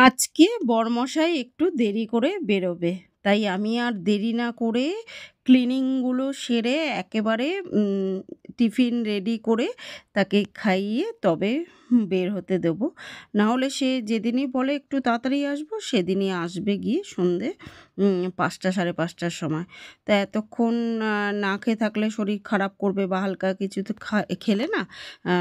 আজকে বরমশাই একটু দেরি করে বেরোবে। তাই আমি আর দেরি না করে ক্লিনিংগুলো সেরে একেবারে টিফিন রেডি করে তাকে খাইয়ে তবে বের হতে দেবো। নাহলে সে যেদিনই বলে একটু তাড়াতাড়ি আসবো সেদিনই আসবে গিয়ে সন্ধে ৫টা ৫:৩০টার সময়। তা এতক্ষণ না খেয়ে থাকলে শরীর খারাপ করবে বা হালকা কিছু তো খেলে না আ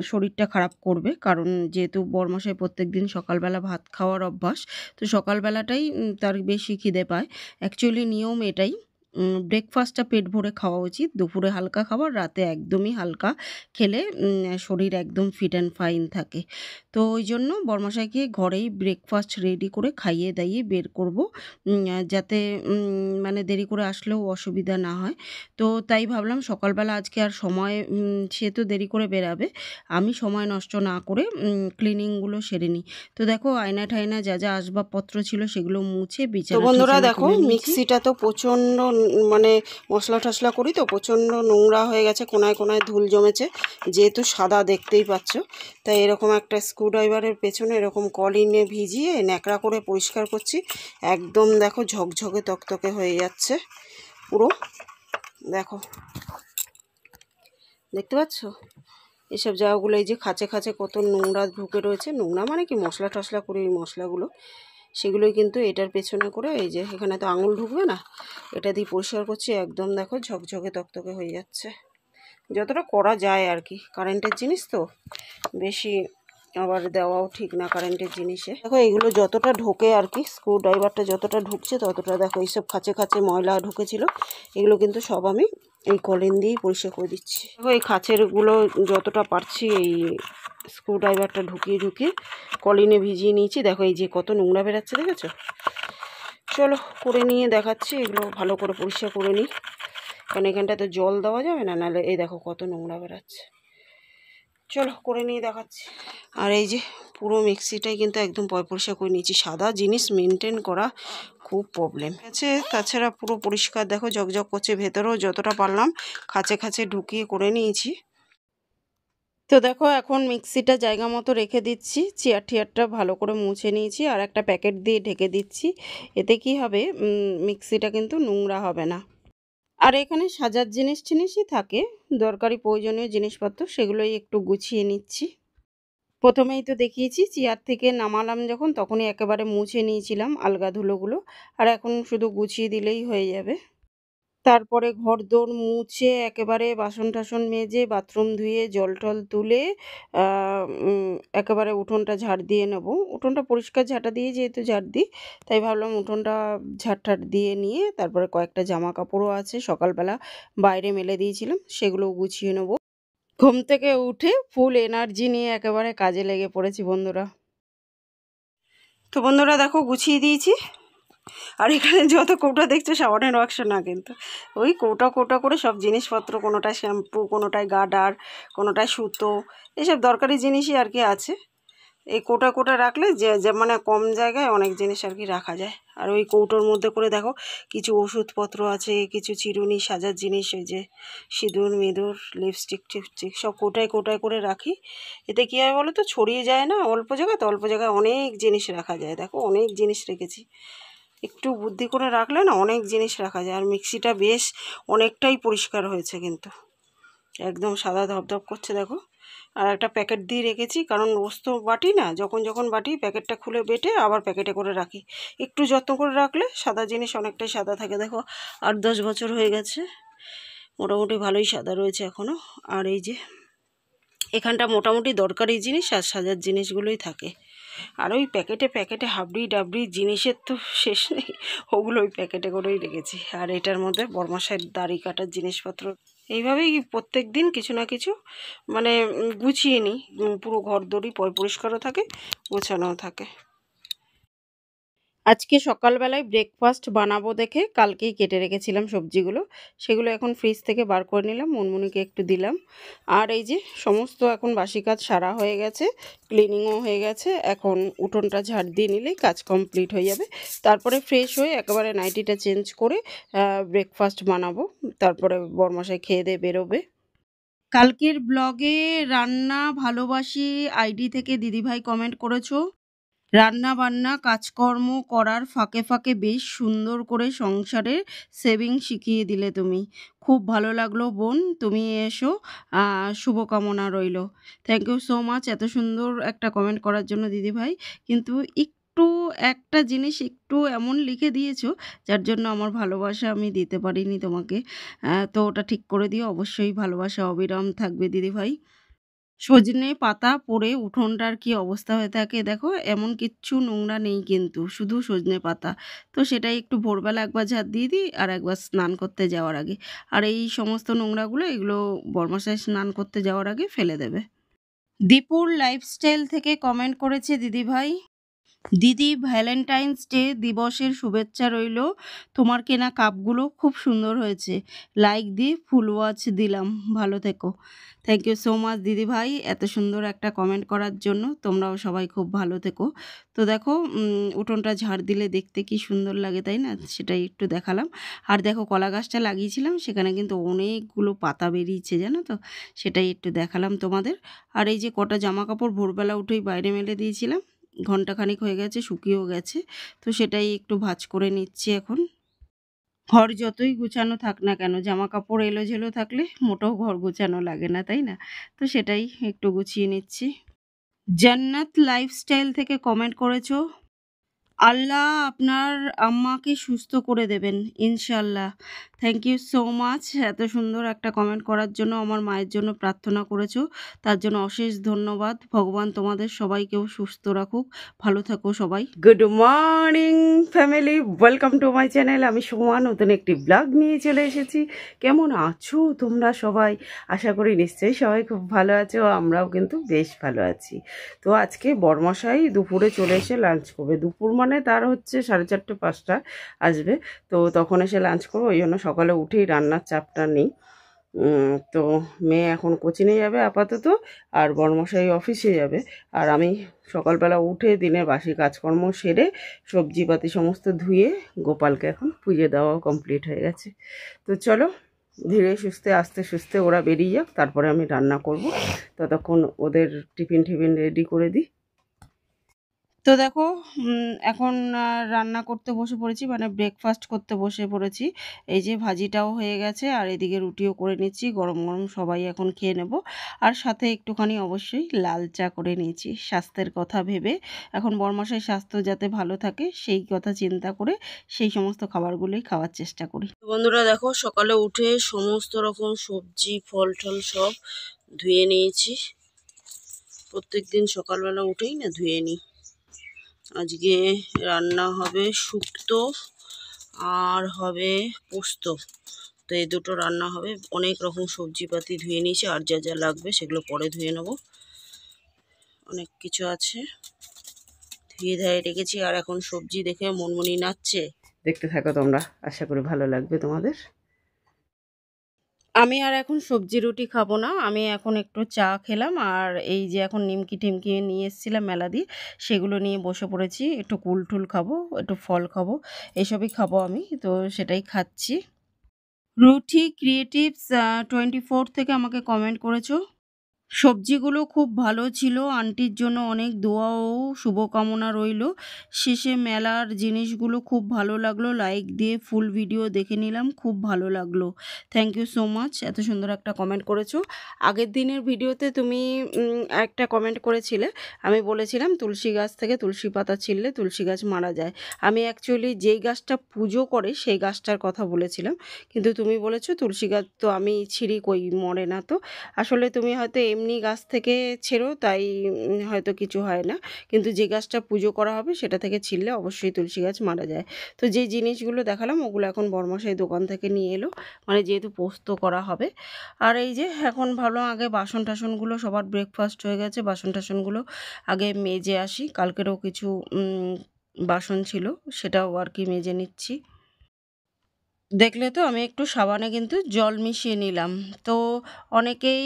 শরীরটা খারাপ করবে। কারণ যেহেতু বরমশাই প্রত্যেকদিন সকালবেলা ভাত খাওয়ার অভ্যাস, তো সকালবেলাটাই তার বেশি খিদে পায়। অ্যাকচুয়ালি নিয়ম এটাই। ব্রেকফাস্টটা পেট ভরে খাওয়া উচিত। দুপুরে হালকা খাবার, রাতে একদমই হালকা খেলে শরীর একদম ফিট অ্যান্ড ফাইন থাকে। তো ওইজন্য বরমশাইকে ঘরেই ব্রেকফাস্ট রেডি করে খাইয়ে-দাইয়ে বের করব। যাতে মানে দেরি করে আসলেও অসুবিধা না হয়। তো তাই ভাবলাম সকালবেলা আজকে আর সময় সে তো দেরি করে বেরাবে। আমি সময় নষ্ট না করে ক্লিনিংগুলো সেরে নিই। তো দেখো আয়না-ঠায়না যা আসবাবপত্র ছিল সেগুলো মুছে তো বন্ধুরা বিছানা-টিছানা দেখো তুলে নিয়েছি। মিক্সিটা তো প্রচণ্ড মানে মশলা টশলা করি তো প্রচণ্ড নোংরা হয়ে গেছে, কোনায় কোনায় ধুল জমেছে, যেহেতু সাদা দেখতেই পাচ্ছ। তাই এরকম একটা স্ক্রুড্রাইভারের পেছনে এরকম কলিনে ভিজিয়ে ন্যাকড়া করে পরিষ্কার করছি। একদম দেখো ঝকঝকে তকতকে হয়ে যাচ্ছে পুরো। দেখো, দেখতে পাচ্ছ এসব জায়গাগুলো, এই যে খাঁচে খাঁচে কত নোংরা ঢুকে রয়েছে। নোংরা মানে কি, মশলা টশলা করে এই মশলাগুলো, সেগুলোই কিন্তু এটার পেছনে করে, এই যে এখানে তো আঙুল ঢুকবে না, এটা দিয়ে পরিষ্কার করছি। একদম দেখো ঝকঝকে তকতকে হয়ে যাচ্ছে, যতটা করা যায় আর কি। কারেন্টের জিনিস তো বেশি আবার দেওয়াও ঠিক না কারেন্টের জিনিসে। দেখো এইগুলো যতটা ঢোকে আর কি, স্ক্রু ড্রাইভারটা যতটা ঢুকছে ততটা দেখো এইসব খাঁচে খাঁচে ময়লা ঢুকেছিল, এগুলো কিন্তু সব আমি এই কলিন দিয়েই পরিষ্কার করে দিচ্ছি। দেখো এই খাঁচেরগুলো যতটা পারছি এই স্ক্রু ড্রাইভারটা ঢুকিয়ে ঢুকিয়ে কলিনে ভিজিয়ে নিয়েছি। দেখো এই যে কত নোংরা বেরাচ্ছে, দেখেছো? চলো করে নিয়ে দেখাচ্ছি, এগুলো ভালো করে পরিষ্কার করে নিই, কারণ এখানটায় তো জল দেওয়া যাবে না, নাহলে এই দেখো কত নোংরা বেরাচ্ছে। চলো করে নিয়ে দেখাচ্ছি। আর এই যে পুরো মিক্সিটাই কিন্তু একদম পরিষ্কার করে নিয়েছি। সাদা জিনিস মেনটেন করা খুব প্রবলেম আছে। তাছাড়া পুরো পরিষ্কার দেখো, ঝকঝক করছে। ভেতরেও যতটা পারলাম খাঁচে খাঁচে ঢুকিয়ে করে নিয়েছি। তো দেখো এখন মিক্সিটা জায়গা মতো রেখে দিচ্ছি, চেয়ার টিয়ারটা ভালো করে মুছে নিয়েছি আর একটা প্যাকেট দিয়ে ঢেকে দিচ্ছি। এতে কি হবে, মিক্সিটা কিন্তু নোংরা হবে না। আর এখানে সাজার জিনিসই থাকে, দরকারি প্রয়োজনীয় জিনিসপত্র সেগুলোই একটু গুছিয়ে নিচ্ছি। প্রথমেই তো দেখিয়েছি চেয়ার থেকে নামালাম যখন, তখনই একেবারে মুছে নিয়েছিলাম আলগা ধুলোগুলো, আর এখন শুধু গুছিয়ে দিলেই হয়ে যাবে। তারপরে ঘরদোর মুছে একেবারে বাসন টাসন মেজে বাথরুম ধুয়ে জল টল তুলে আ উম একেবারে উঠোনটা ঝাড় দিয়ে নেব। উঠোনটা পরিষ্কার ঝাঁটা দিয়ে যেহেতু ঝাড় দিই, তাই ভাবলাম উঠোনটা ঝাড়-টাড় দিয়ে নিয়ে তারপরে কয়েকটা জামাকাপড়ও আছে সকালবেলা বাইরে মেলে দিয়েছিলাম, সেগুলোও গুছিয়ে নেব। ঘুম থেকে উঠে ফুল এনার্জি নিয়ে একেবারে কাজে লেগে পড়েছি বন্ধুরা। তো বন্ধুরা দেখো গুছিয়ে দিয়েছি। আর এখানে যত কৌটা দেখছো সাবানের বাক্স না, কিন্তু ওই কৌটা কৌটা করে সব জিনিসপত্র, কোনোটায় শ্যাম্পু, কোনোটায় গার্ডার, কোনোটায় সুতো, এসব দরকারি জিনিসই আর কি আছে। এই কৌটা কৌটা রাখলে যে মানে কম জায়গায় অনেক জিনিস আর কি রাখা যায়। আর ওই কৌটোর মধ্যে করে দেখো কিছু ওষুধপত্র আছে, কিছু চিরুনি, সাজার জিনিস, ওই যে সিঁদুর মিঁদুর, লিপস্টিক টিপস্টিক সব কৌটায় কৌটায় করে রাখি। এতে কী হয় বলো তো, ছড়িয়ে যায় না, অল্প জায়গায় তো অল্প জায়গায় অনেক জিনিস রাখা যায়। দেখো অনেক জিনিস রেখেছি, একটু বুদ্ধি করে রাখলে না অনেক জিনিস রাখা যায়। আর মিক্সিটা বেশ অনেকটাই পরিষ্কার হয়েছে, কিন্তু একদম সাদা ধপধপ করছে দেখো। আর একটা প্যাকেট দিয়ে রেখেছি, কারণ রোজ তো বাটি না, যখন যখন বাটি প্যাকেটটা খুলে বেটে আবার প্যাকেটে করে রাখি। একটু যত্ন করে রাখলে সাদা জিনিস অনেকটাই সাদা থাকে। দেখো 8-10 বছর হয়ে গেছে, মোটামুটি ভালোই সাদা রয়েছে এখনও। আর এই যে এখানটা মোটামুটি দরকারি জিনিস আর সাজার জিনিসগুলোই থাকে। আর ওই প্যাকেটে প্যাকেটে হাবড়ি ডাবড়ি জিনিসের তো শেষ নেই, ওগুলো ওই প্যাকেটে করেই রেখেছি। আর এটার মধ্যে বরমাসের দাড়ি কাটার জিনিসপত্র। এইভাবেই প্রত্যেক দিন কিছু না কিছু মানে গুছিয়ে নিই। পুরো ঘর দড়ি পরিষ্কারও থাকে, গোছানোও থাকে। আজকে সকালবেলায় ব্রেকফাস্ট বানাবো দেখে কালকেই কেটে রেখেছিলাম সবজিগুলো, সেগুলো এখন ফ্রিজ থেকে বার করে নিলাম, মুনমুনিকে একটু দিলাম। আর এই যে সমস্ত এখন বাসি কাজ সারা হয়ে গেছে, ক্লিনিংও হয়ে গেছে। এখন উঠোনটা ঝাড় দিয়ে নিলেই কাজ কমপ্লিট হয়ে যাবে। তারপরে ফ্রেশ হয়ে একেবারে নাইটিটা চেঞ্জ করে ব্রেকফাস্ট বানাবো, তারপরে বরমশাই খেয়ে দিয়ে বেরোবে। কালকের ব্লগে রান্না ভালোবাসি আইডি থেকে দিদিভাই কমেন্ট করেছো, রান্না বান্না কাজকর্ম করার ফাঁকে ফাঁকে বেশ সুন্দর করে সংসারের সেভিং শিখিয়ে দিলে তুমি। খুব ভালো লাগলো বোন, তুমি এসো। শুভকামনা রইল। থ্যাংক ইউ সো মাচ এত সুন্দর একটা কমেন্ট করার জন্য দিদিভাই। কিন্তু একটু একটা জিনিস একটু এমন লিখে দিয়েছো যার জন্য আমার ভালোবাসা আমি দিতে পারিনি তোমাকে। তো ওটা ঠিক করে দিও, অবশ্যই ভালোবাসা অবিরাম থাকবে দিদিভাই। সজনে পাতা পড়ে উঠোনটার কি অবস্থা হয়ে থাকে দেখো, এমন কিচ্ছু নোংরা নেই কিন্তু, শুধু সজনে পাতা। তো সেটাই একটু ভোরবেলা একবার ঝাঁট দিয়ে দিই আর একবার স্নান করতে যাওয়ার আগে। আর এই সমস্ত নোংরাগুলো এগুলো বর্মাশাই স্নান করতে যাওয়ার আগে ফেলে দেবে। দীপুর লাইফস্টাইল থেকে কমেন্ট করেছে দিদিভাই, দিদি ভ্যালেন্টাইন্স ডে দিবসের শুভেচ্ছা রইল। তোমার কেনা কাপগুলো খুব সুন্দর হয়েছে, লাইক দিয়ে ফুল ওয়াচ দিলাম, ভালো থেকো। থ্যাংক ইউ সো মাচ দিদিভাই এত সুন্দর একটা কমেন্ট করার জন্য। তোমরাও সবাই খুব ভালো থেকো। তো দেখো উঠোনটা ঝাড় দিলে দেখতে কি সুন্দর লাগে তাই না, সেটাই একটু দেখালাম। আর দেখো কলা গাছটা লাগিয়েছিলাম, সেখানে কিন্তু অনেকগুলো পাতা বেরিয়েছে জানো তো, সেটাই একটু দেখালাম তোমাদের। আর এই যে কটা জামা কাপড় ভোরবেলা উঠেই বাইরে মেলে দিয়েছিলাম, ঘন্টাখানিক হয়ে গেছে, শুকিয়েও গেছে। তো সেটাই একটু ভাঁজ করে নিচ্ছি এখন। ঘর যতই গুছানো থাক না কেন, জামা কাপড় এলোঝেলো থাকলে মোটেও ঘর গুছানো লাগে না তাই না। তো সেটাই একটু গুছিয়ে নিচ্ছি। জান্নাত লাইফস্টাইল থেকে কমেন্ট করেছো, আল্লাহ আপনার আম্মাকে সুস্থ করে দেবেন ইনশাল্লাহ। থ্যাংক ইউ সো মাচ এত সুন্দর একটা কমেন্ট করার জন্য। আমার মায়ের জন্য প্রার্থনা করেছো, তার জন্য অশেষ ধন্যবাদ। ভগবান তোমাদের সবাইকেও সুস্থ রাখুক, ভালো থাকো সবাই। Good morning family, welcome to my channel. আমি সোমা নতুন একটি ব্লগ নিয়ে চলে এসেছি। কেমন আছো তোমরা সবাই? আশা করি নিশ্চয়ই সবাই খুব ভালো আছো, আমরাও কিন্তু বেশ ভালো আছি। তো আজকে বরমশাই দুপুরে চলে এসে লাঞ্চ করবে। দুপুর মানে তার হচ্ছে 4:30 5টা আসবে, তো তখন এসে লাঞ্চ করবো। ওই জন্য সকালে উঠেই রান্নার চাপটা নেই। তো মেয়ে এখন কোচিংয়ে যাবে আপাতত, আর বরমশাই অফিসে যাবে। আর আমি সকালবেলা উঠে দিনের বাসি কাজকর্ম সেরে সবজিপাতি সমস্ত ধুয়ে গোপালকে এখন পুজো দেওয়াও কমপ্লিট হয়ে গেছে। তো চলো ধীরে সুস্থে আস্তে সুস্থে ওরা বেরিয়ে যাক, তারপরে আমি রান্না করব। ততক্ষণ ওদের টিফিন রেডি করে দিই। তো দেখো এখন রান্না করতে বসে পড়েছি, মানে ব্রেকফাস্ট করতে বসে পড়েছি। এই যে ভাজিটাও হয়ে গেছে আর এদিকে রুটিও করে নিচ্ছি, গরম গরম সবাই এখন খেয়ে নেব। আর সাথে একটুখানি অবশ্যই লাল চা করে নিয়েছি স্বাস্থ্যের কথা ভেবে। এখন বরমাসের স্বাস্থ্য যাতে ভালো থাকে সেই কথা চিন্তা করে সেই সমস্ত খাবারগুলোই খাওয়ার চেষ্টা করি। বন্ধুরা দেখো সকালে উঠে সমস্ত রকম সবজি ফল টল সব ধুয়ে নিয়েছি। প্রত্যেক দিন সকালবেলা উঠেই না ধুয়ে নিই। আজকে রান্না হবে শুক্তো আর হবে পোস্ত, তো এই দুটো রান্না হবে। অনেক রকম সবজিপাতি ধুয়ে নিয়েছি, আর যা যা লাগবে সেগুলো পরে ধুয়ে নেব। অনেক কিছু আছে, ধুয়ে ধায়ে রেখেছি। আর এখন সবজি দেখে মনমনি নাচছে, দেখতে থাকো তোমরা, আশা করি ভালো লাগবে তোমাদের। আমি আর এখন সবজি রুটি খাবো না, আমি এখন একটু চা খেলাম। আর এই যে এখন নিমকি টিমকি নিয়ে এসেছিলাম মেলা দিয়ে, সেগুলো নিয়ে বসে পড়েছি। একটু কুল টুল খাবো, একটু ফল খাবো, এসবই খাবো আমি, তো সেটাই খাচ্ছি। রুটি ক্রিয়েটিভস 24 থেকে আমাকে কমেন্ট করেছো, সবজিগুলো খুব ভালো ছিল, আন্টির জন্য অনেক দোয়া ও শুভকামনা রইল। শেষে মেলার জিনিসগুলো খুব ভালো লাগলো, লাইক দিয়ে ফুল ভিডিও দেখে নিলাম, খুব ভালো লাগলো। থ্যাংক ইউ সো মাচ এত সুন্দর একটা কমেন্ট করেছো। আগের দিনের ভিডিওতে তুমি একটা কমেন্ট করেছিলে, আমি বলেছিলাম তুলসী গাছ থেকে তুলসী পাতা ছিঁড়লে তুলসী গাছ মারা যায়। আমি অ্যাকচুয়ালি যেই গাছটা পুজো করে সেই গাছটার কথা বলেছিলাম, কিন্তু তুমি বলেছো তুলসী গাছ তো আমি ছিঁড়ি, কই মরে না। তো আসলে তুমি হয়তো এমনি গাছ থেকে ছেড়ো, তাই হয়তো কিছু হয় না, কিন্তু যে গাছটা পুজো করা হবে সেটা থেকে ছিঁড়লে অবশ্যই তুলসী গাছ মারা যায়। তো যে জিনিসগুলো দেখালাম ওগুলো এখন বরমশাই দোকান থেকে নিয়ে এলো, মানে যেহেতু পোস্ত করা হবে। আর এই যে এখন ভালো আগে বাসন টাসনগুলো, সবার ব্রেকফাস্ট হয়ে গেছে, বাসন টাসনগুলো আগে মেজে আসি। কালকেরও কিছু বাসন ছিল, সেটাও আর কি মেজে নিচ্ছি। দেখলে তো আমি একটু সাবানে কিন্তু জল মিশিয়ে নিলাম। তো অনেকেই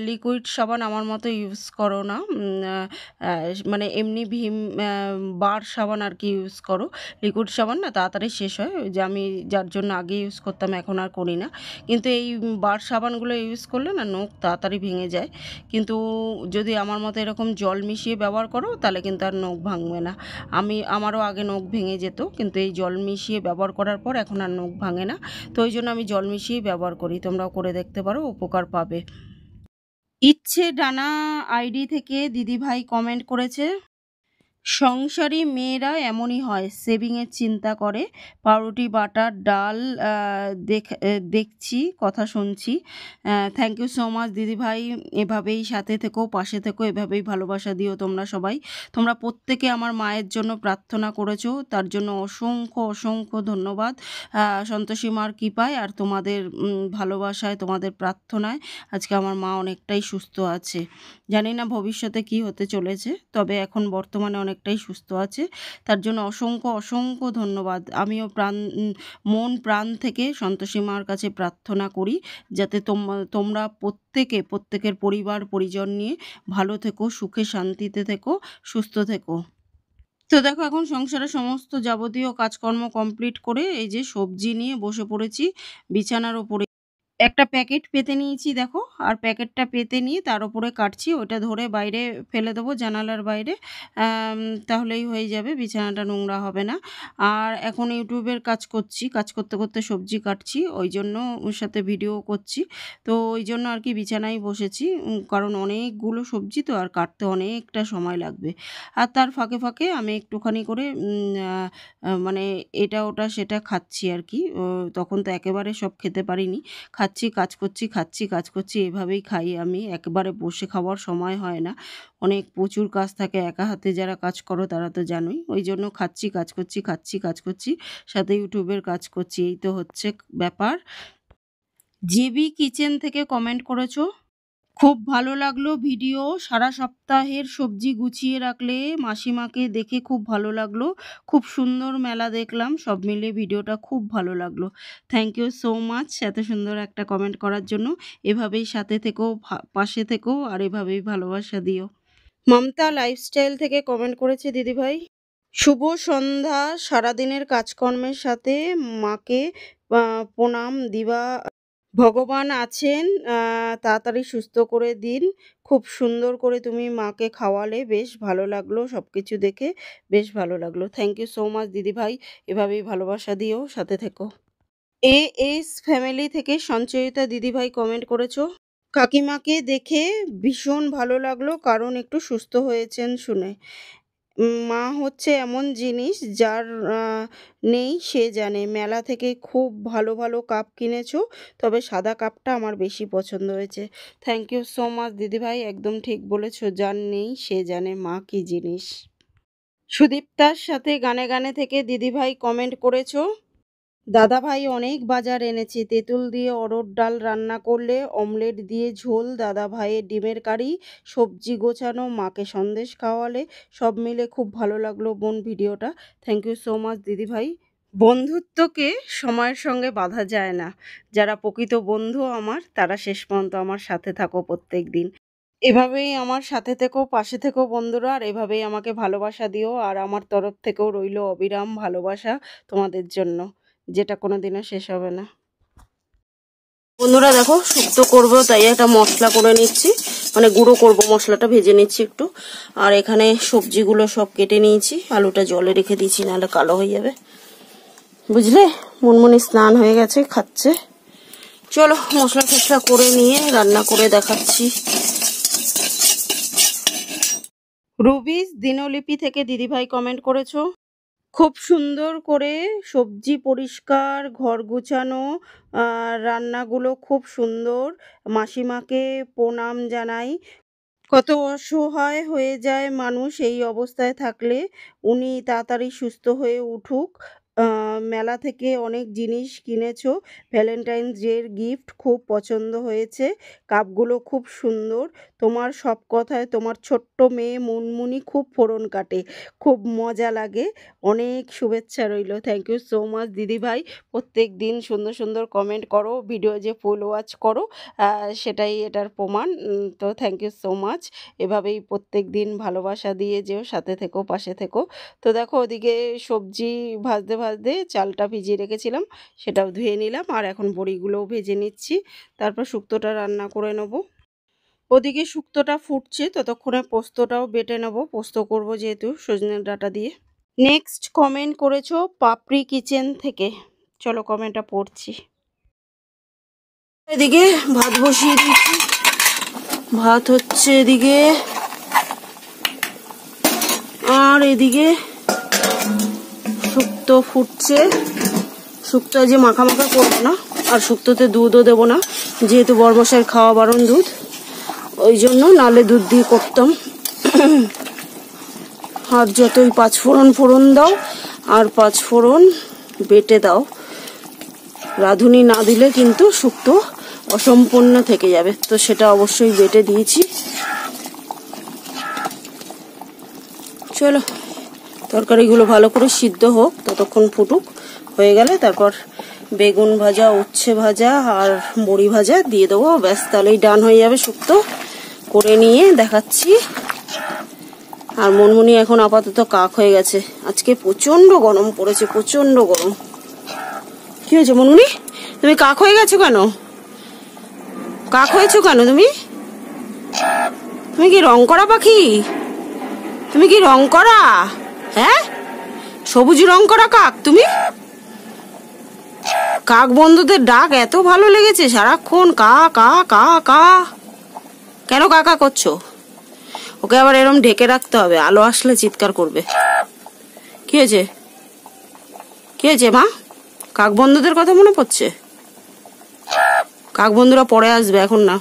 লিকুইড সাবান আমার মতো ইউজ করো না, মানে এমনি ভীম বার সাবান আর কি ইউজ করো। লিকুইড সাবান না তাড়াতাড়ি শেষ হয়, ওই যে আমি যার জন্য আগে ইউজ করতাম এখন আর করি না। কিন্তু এই বার সাবানগুলো ইউজ করলে না নখ তাড়াতাড়ি ভেঙে যায়, কিন্তু যদি আমার মতো এরকম জল মিশিয়ে ব্যবহার করো তাহলে কিন্তু আর নখ ভাঙবে না। আমারও আগে নখ ভেঙে যেত, কিন্তু এই জল মিশিয়ে ব্যবহার করার পর এখন আর নখ ভাঙে না। তো ওই জন্য আমি জল মিশিয়েই ব্যবহার করি, তোমরাও করে দেখতে পারো, উপকার পাবে। ইচ্ছে ডানা আইডি থেকে দিদিভাই কমেন্ট করেছে, সংসারী মেয়েরা এমনই হয়, সেভিংয়ের চিন্তা করে। পাউরুটি বাটার ডাল দেখছি, কথা শুনছি। থ্যাংক ইউ সো মাচ দিদিভাই, এভাবেই সাথে থেকো, পাশে থেকো, এভাবেই ভালোবাসা দিও তোমরা সবাই। তোমরা প্রত্যেকে আমার মায়ের জন্য প্রার্থনা করেছো, তার জন্য অসংখ্য অসংখ্য ধন্যবাদ। সন্তোষী মার কৃপায় আর তোমাদের ভালোবাসায়, তোমাদের প্রার্থনায় আজকে আমার মা অনেকটাই সুস্থ আছে। জানি না ভবিষ্যতে কি হতে চলেছে, তবে এখন বর্তমানে অনেকটাই সুস্থ আছে, তার জন্য অসংখ্য অসংখ্য ধন্যবাদ। আমিও মন প্রাণ থেকে সন্তোষী মার কাছে প্রার্থনা করি যাতে তোমরা প্রত্যেকের পরিবার পরিজন নিয়ে ভালো থেকো, সুখে শান্তিতে থেকো, সুস্থ থেকো। তো দেখো এখন সংসারের সমস্ত যাবতীয় কাজকর্ম কমপ্লিট করে এই যে সবজি নিয়ে বসে পড়েছি বিছানার ওপরে। একটা প্যাকেট পেতে নিয়েছি দেখো, আর প্যাকেটটা পেতে নিয়ে তার উপরে কাটছি, ওটা ধরে বাইরে ফেলে দেবো জানালার বাইরে, তাহলেই হয়ে যাবে, বিছানাটা নোংরা হবে না। আর এখন ইউটিউবের কাজ করছি, কাজ করতে করতে সবজি কাটছি, ওই জন্য ওর সাথে ভিডিও করছি। তো ওই জন্য আর কি বিছানায় বসেছি, কারণ অনেকগুলো সবজি তো, আর কাটতে অনেকটা সময় লাগবে। আর তার ফাঁকে ফাঁকে আমি একটুখানি করে মানে এটা ওটা সেটা খাচ্ছি আর কি। তখন তো একেবারে সব খেতে পারিনি, খাচ্ছি কাজ করছি, খাচ্ছি কাজ করছি, এভাবেই খাই আমি। একেবারে বসে খাওয়ার সময় হয় না, অনেক প্রচুর কাজ থাকে, একা হাতে যারা কাজ করো তারা তো জানোই। ওই জন্য খাচ্ছি কাজ করছি, খাচ্ছি কাজ করছি, সাথে ইউটিউবের কাজ করছি, এই তো হচ্ছে ব্যাপার। জেবি কিচেন থেকে কমেন্ট করেছো, খুব ভালো লাগলো ভিডিও, সারা সপ্তাহের সবজি গুছিয়ে রাখলে, মাসিমাকে দেখে খুব ভালো লাগলো, খুব সুন্দর মেলা দেখলাম, সব মিলে ভিডিওটা খুব ভালো লাগলো। থ্যাংক ইউ সো মাচ এত সুন্দর একটা কমেন্ট করার জন্য। এভাবেই সাথে থেকো, পাশে থেকো, আর এভাবেই ভালোবাসা দিও। মমতা লাইফস্টাইল থেকে কমেন্ট করেছে দিদিভাই, শুভ সন্ধ্যা, সারাদিনের কাজকর্মের সাথে মাকে প্রণাম দিবা, ভগবান আছেন, তাড়াতাড়ি সুস্থ করে দিন। খুব সুন্দর করে তুমি মাকে খাওয়ালে, বেশ ভালো লাগলো, সব কিছু দেখে বেশ ভালো লাগলো। থ্যাংক ইউ সো মাচ দিদিভাই, এভাবেই ভালোবাসা দিও, সাথে থেকো। এস ফ্যামিলি থেকে সঞ্চয়িতা দিদিভাই কমেন্ট করেছো, কাকিমাকে দেখে ভীষণ ভালো লাগলো, কারণ একটু সুস্থ হয়েছেন শুনে। মা হচ্ছে এমন জিনিস যার নেই সে জানে। মেলা থেকে খুব ভালো ভালো কাপ কিনেছো, তবে সাদা কাপটা আমার বেশি পছন্দ হয়েছে। থ্যাংক ইউ সো মাচ দিদিভাই, একদম ঠিক বলেছো, যার নেই সে জানে মা কী জিনিস। সুদীপ্তার সাথে গানে গানে থেকে দিদিভাই কমেন্ট করেছো, দাদাভাই অনেক বাজার এনেছে, তেঁতুল দিয়ে অরহর ডাল রান্না করলে, অমলেট দিয়ে ঝোল, দাদাভাইয়ের ডিমের কারি, সবজি গোছানো, মাকে সন্দেশ খাওয়ালে, সব মিলে খুব ভালো লাগলো বোন ভিডিওটা। থ্যাংক ইউ সো মাচ দিদিভাই। বন্ধুত্বকে সময়ের সঙ্গে বাঁধা যায় না, যারা প্রকৃত বন্ধু আমার তারা শেষ পর্যন্ত আমার সাথে থাকো প্রত্যেক দিন। এভাবেই আমার সাথে থেকো, পাশে থেকো বন্ধুরা, আর এভাবেই আমাকে ভালোবাসা দিও, আর আমার তরফ থেকেও রইল অবিরাম ভালোবাসা তোমাদের জন্য, যেটা কোনো দিনও শেষ হবে না। বন্ধুরা দেখো শুক্তো করবো, তাই একটা মশলা করে নিচ্ছি, মানে গুঁড়ো করবো, মশলাটা ভেজে নিচ্ছি একটু। আর এখানে সবজিগুলো সব কেটে নিয়েছি, আলুটা জলে রেখে দিয়েছি, নাহলে কালো হয়ে যাবে, বুঝলে। মুনমুনি স্নান হয়ে গেছে, খাচ্ছে। চলো মশলা টশলা করে নিয়ে রান্না করে দেখাচ্ছি। রুবিস দিনলিপি থেকে দিদিভাই কমেন্ট করেছো, খুব সুন্দর করে সবজি পরিষ্কার, ঘর গুছানো, রান্নাগুলো খুব সুন্দর, মাসিমাকে প্রণাম জানাই। কত অসহায় হয়ে যায় মানুষ এই অবস্থায় থাকলে, উনি তাড়াতাড়ি সুস্থ হয়ে উঠুক। মেলা থেকে অনেক জিনিস কিনেছো, ভ্যালেন্টাইন্স ডের গিফট খুব পছন্দ হয়েছে, কাপগুলো খুব সুন্দর, তোমার সব কথায় তোমার ছোট্ট মেয়ে মুনমুনি খুব ফোড়ন কাটে, খুব মজা লাগে। অনেক শুভেচ্ছা রইল। থ্যাংক ইউ সো মাচ দিদিভাই। প্রত্যেক দিন সুন্দর সুন্দর কমেন্ট করো, ভিডিও যে ফুল ওয়াচ করো, সেটাই এটার প্রমাণ। তো থ্যাংক ইউ সো মাচ। এভাবেই প্রত্যেক দিন ভালোবাসা দিয়ে যেও, সাথে থেকো, পাশে থেকো। তো দেখো ওদিকে সবজি ভাজতে ভাজতে চালটা ভিজিয়ে রেখেছিলাম, সেটাও ধুয়ে নিলাম, আর এখন বড়িগুলোও ভেজে নিচ্ছি, তারপর শুক্তোটা রান্না করে নেব। ওদিকে শুক্তোটা ফুটছে, ততক্ষণে পোস্তটাও বেটে নেব, পোস্ত করব যেহেতু সজনের ডাঁটা দিয়ে। নেক্সট কমেন্ট করেছো পাপড়ি কিচেন থেকে, চলো কমেন্টটা পড়ছি। এদিকে ভাত বসিয়ে দিয়েছি, ভাত হচ্ছে এদিকে, আর এদিকে শুক্তো ফুটছে। শুক্তো যে মাখা মাখা করবো না, আর শুক্তোতে দুধও দেবো না, যেহেতু বড়মশাইয়ের খাওয়া বারণ দুধ, ওই জন্য, নালে দুধ দিয়ে করতাম। আর যতই পাঁচফোড়ন দাও আর পাঁচফোড়ন বেটে দাও, রাঁধুনি না দিলে কিন্তু শুক্তো অসম্পূর্ণ থেকে যাবে, তো সেটা অবশ্যই বেটে দিয়েছি। চলো তরকারিগুলো ভালো করে সিদ্ধ হোক, ততক্ষণ ফুটুক, হয়ে গেলে তারপর বেগুন ভাজা, উচ্ছে ভাজা আর বড়ি ভাজা দিয়ে দেবো, ব্যাস তাহলেই ডান হয়ে যাবে শুক্তো। করে নিয়ে দেখাচ্ছি। আর মনমুনি এখন আপাতত কাক হয়ে গেছে, আজকে প্রচন্ড গরম পড়েছে, প্রচন্ড গরম। কি হয়েছে মনমুনি, তুমি কাক হয়ে গেছো কেন? কাক হয়েছো কেন তুমি? তুমি কি রং করা পাখি? তুমি কি রং করা? হ্যাঁ, সবুজ রং করা কাক তুমি? কাক বন্ধুদের ডাক এত ভালো লেগেছে, সারাক্ষণ কা কা কা কা। কেন কাকা করছো? ওকে আবার এরম ঢেকে রাখতে হবে, আলো আসলে চিৎকার করবে। কি হয়েছে, কি হয়েছে মা? কাক বন্ধুদের কথা মনে পড়ছে? কাক বন্ধুরা পরে আসবে, এখন না।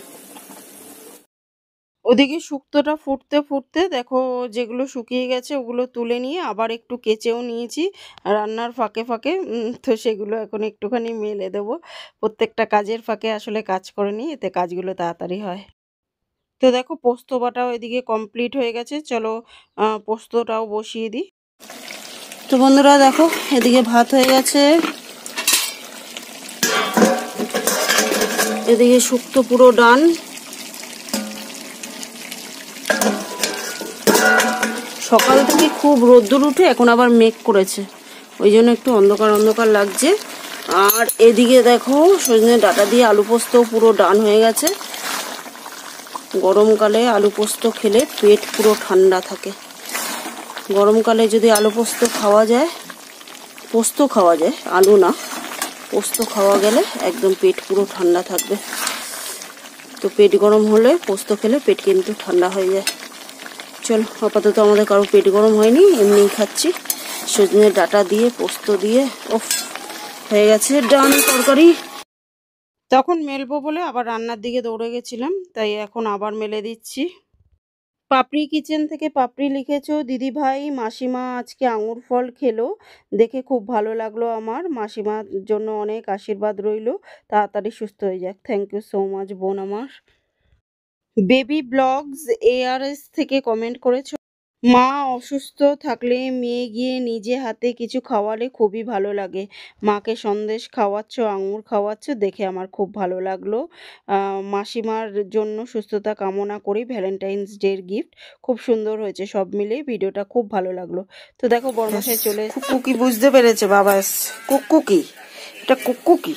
ওদিকে শুক্তোটা ফুটতে ফুটতে দেখো যেগুলো শুকিয়ে গেছে ওগুলো তুলে নিয়ে আবার একটু কেচেও নিয়েছি রান্নার ফাঁকে ফাঁকে। তো সেগুলো এখন একটুখানি মেলে দেবো। প্রত্যেকটা কাজের ফাঁকে আসলে কাজ করে নিই, এতে কাজগুলো তাড়াতাড়ি হয়। তো দেখো পোস্ত বাটাও এদিকে কমপ্লিট হয়ে গেছে, চলো পোস্তটাও বসিয়ে দিই। তো বন্ধুরা দেখো এদিকে ভাত হয়ে গেছে, এদিকে শুক্তো পুরো ডান। সকাল থেকে খুব রোদ্দুর উঠে এখন আবার মেঘ করেছে, ওই জন্য একটু অন্ধকার অন্ধকার লাগছে। আর এদিকে দেখো সজনে ডাঁটা দিয়ে আলু পোস্ত পুরো ডান হয়ে গেছে। গরমকালে আলু পোস্ত খেলে পেট পুরো ঠান্ডা থাকে। গরমকালে যদি আলু পোস্ত খাওয়া যায়, আলু না, পোস্ত খাওয়া গেলে একদম পেট পুরো ঠান্ডা থাকবে। তো পেট গরম হলে পোস্ত খেলে পেট কিন্তু ঠান্ডা হয়ে যায়। চলো আপাতত আমাদের কারো পেট গরম হয়নি, এমনিই খাচ্ছি সজনে ডাঁটা দিয়ে পোস্ত দিয়ে। ওফ, হয়ে গেছে ডান তরকারি। তখন মেলবো বলে আবার রান্নার দিকে দৌড়ে গেছিলাম, তাই এখন আবার মেলে দিচ্ছি। পাপড়ি কিচেন থেকে পাপড়ি লিখেছো, দিদি ভাই মাসিমা আজকে আঙুর ফল খেলো, দেখে খুব ভালো লাগলো আমার। মাসিমার জন্য অনেক আশীর্বাদ রইলো, তাড়াতাড়ি সুস্থ হয়ে যাক। থ্যাংক ইউ সো মাচ বোন আমার। বেবি ব্লগস ARS থেকে কমেন্ট করেছো, মা অসুস্থ থাকলে মেয়ে গিয়ে নিজে হাতে কিছু খাওয়ালে খুবই ভালো লাগে। মাকে সন্দেশ খাওয়াচ্ছ, আঙুর খাওয়াচ্ছ, দেখে আমার খুব ভালো লাগলো। মাসিমার জন্য সুস্থতা কামনা করি, ভ্যালেন্টাইন্স ডের গিফট খুব সুন্দর হয়েছে। সব মিলে ভিডিওটা খুব ভালো লাগলো। তো দেখো বড়মশাই চলে এসেছে। কুকি বুঝতে পেরেছে বাবা এসছে। কুকি, এটা কুকি।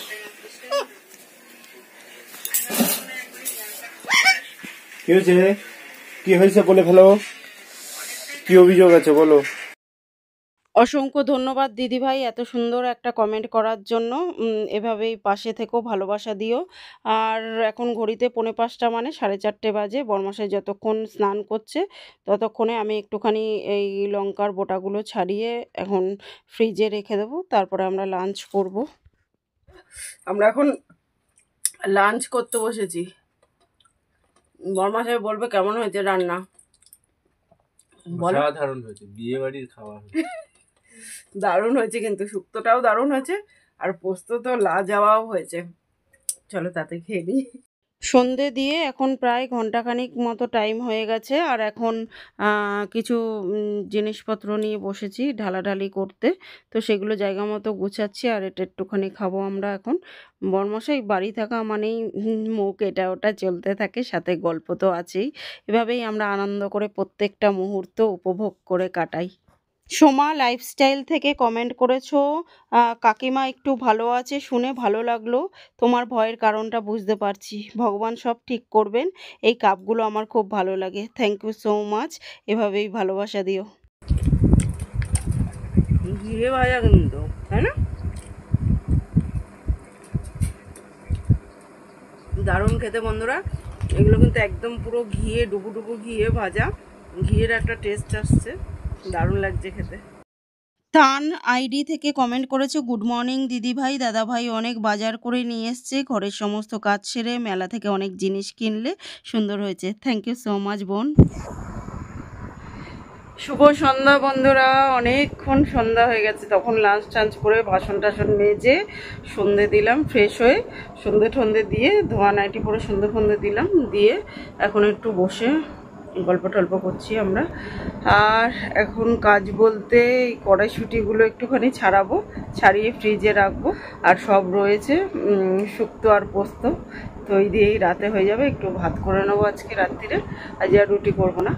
কি হয়েছে, কি হয়েছে বলে ফেলো, কি অভিযোগ আছে বলো। অসংখ্য ধন্যবাদ দিদিভাই এত সুন্দর একটা কমেন্ট করার জন্য। এভাবেই পাশে থেকো, ভালোবাসা দিও। আর এখন ঘড়িতে 4:45 মানে 4:30 বাজে। বরমশাই যতক্ষণ স্নান করছে ততক্ষণে আমি একটুখানি এই লঙ্কার বোটাগুলো ছাড়িয়ে এখন ফ্রিজে রেখে দেবো, তারপরে আমরা লাঞ্চ করব। আমরা এখন লাঞ্চ করতে বসেছি। বরমশাই বলবে কেমন হয়েছে রান্না। অসাধারণ হয়েছে, বিয়ে বাড়ির খাওয়া। দারুণ হয়েছে, কিন্তু শুক্তোটাও দারুণ হয়েছে, আর পোস্ত তো লাজবাব হয়েছে। চলো তাতে খেয়ে নিই। সন্ধে দিয়ে এখন প্রায় ঘন্টাখানিক মতো টাইম হয়ে গেছে, আর এখন কিছু জিনিসপত্র নিয়ে বসেছি ঢালাঢালি করতে। তো সেগুলো জায়গা মতো গুছাচ্ছি, আর এটা একটুখানি খাবো আমরা এখন। বরমশাই বাড়ি থাকা মানেই মুখ এটা ওটা চলতে থাকে, সাথে গল্প তো আছেই। এভাবেই আমরা আনন্দ করে প্রত্যেকটা মুহূর্ত উপভোগ করে কাটাই। সোমা লাইফস্টাইল থেকে কমেন্ট করেছো, কাকিমা একটু ভালো আছে শুনে ভালো লাগলো। তোমার ভয়ের কারণটা বুঝতে পারছি, ভগবান সব ঠিক করবেন। এই কাপগুলো আমার খুব ভালো লাগে, থ্যাংক ইউ সো মাচ। এভাবেই ভালোবাসা দিও। ঘিরে ভাজা কিন্তু, তাই না? দারুণ খেতে বন্ধুরা, এগুলো কিন্তু একদম পুরো ঘিয়ে ডুবু ডুবু ঘিয়ে ভাজা, ঘিয়ের একটা টেস্ট আসছে, দারুণ লাগছে খেতে। তান আইডি থেকে কমেন্ট করেছে, গুড মর্নিং দিদি ভাই দাদা ভাই অনেক বাজার করে নিয়ে এসছে, ঘরের সমস্ত কাজ সেরে মেলা থেকে অনেক জিনিস কিনলে, সুন্দর হয়েছে, থ্যাংক ইউ সো মাচ বোন। শুভ সন্ধ্যা বন্ধুরা, অনেকক্ষণ সন্ধ্যা হয়ে গেছে, তখন লাঞ্চ টাঞ্চ করে বাসন টাসন মেজে সন্ধে দিলাম, ফ্রেশ হয়ে সন্ধে ঠন্ধে দিয়ে ধোয়া নাইটি পরে সন্ধে ফন্ধে দিলাম, দিয়ে এখন একটু বসে গল্প টল্প করছি আমরা। আর এখন কাজ বলতে এই কড়াইশুঁটিগুলো একটুখানি ছাড়াবো, ছাড়িয়ে ফ্রিজে রাখবো। আর সব রয়েছে শুক্তো আর পোস্ত, তো এই দিয়েই রাতে হয়ে যাবে। একটু ভাত করে নেবো আজকে রাত্রিরে, আজ আর রুটি করবো না।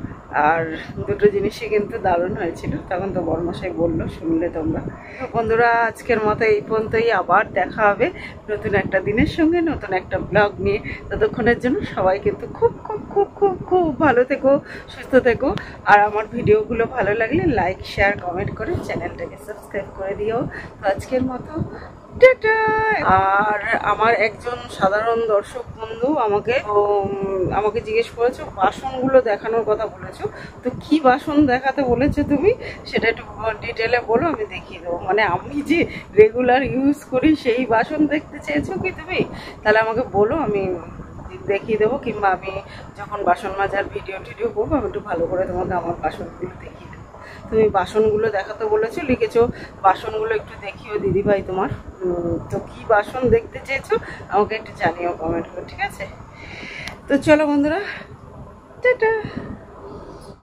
আর দুটো জিনিসই কিন্তু দারুণ হয়েছিল, তখন তো বড়মশাই বললো, শুনলে তোমরা। তো বন্ধুরা আজকের মতো এই পর্যন্তই, আবার দেখা হবে নতুন একটা দিনের সঙ্গে, নতুন একটা ব্লগ নিয়ে। ততক্ষণের জন্য সবাই কিন্তু খুব খুব খুব খুব খুব ভালো থেকো, সুস্থ থেকো। আর আমার ভিডিওগুলো ভালো লাগলে লাইক শেয়ার কমেন্ট করে চ্যানেলটাকে সাবস্ক্রাইব করে দিও। তো আজকের মতো টাটা। আর আমার একজন সাধারণ দর্শক বন্ধু আমাকে জিজ্ঞেস করেছো, বাসনগুলো দেখানোর কথা বলেছো, তো কি বাসন দেখাতে বলেছো তুমি, সেটা একটু ডিটেলে বলো, আমি দেখিয়ে দেবো। মানে আমি যে রেগুলার ইউজ করি সেই বাসন দেখতে চেয়েছো কি তুমি? তাহলে আমাকে বলো, আমি দেখিয়ে দেবো। কিংবা আমি যখন বাসন মাজার ভিডিও টিডিও করবো, আমি একটু ভালো করে তোমাকে আমার বাসনগুলো দেখিয়ে দেবো। তুমি বাসনগুলো দেখাতে বলেছো, লিখেছো বাসনগুলো একটু দেখিও দিদিভাই তোমার। তো কি বাসন দেখতে চেয়েছো আমাকে একটু জানিও কমেন্ট করে, ঠিক আছে? তো চলো বন্ধুরা, টাটা।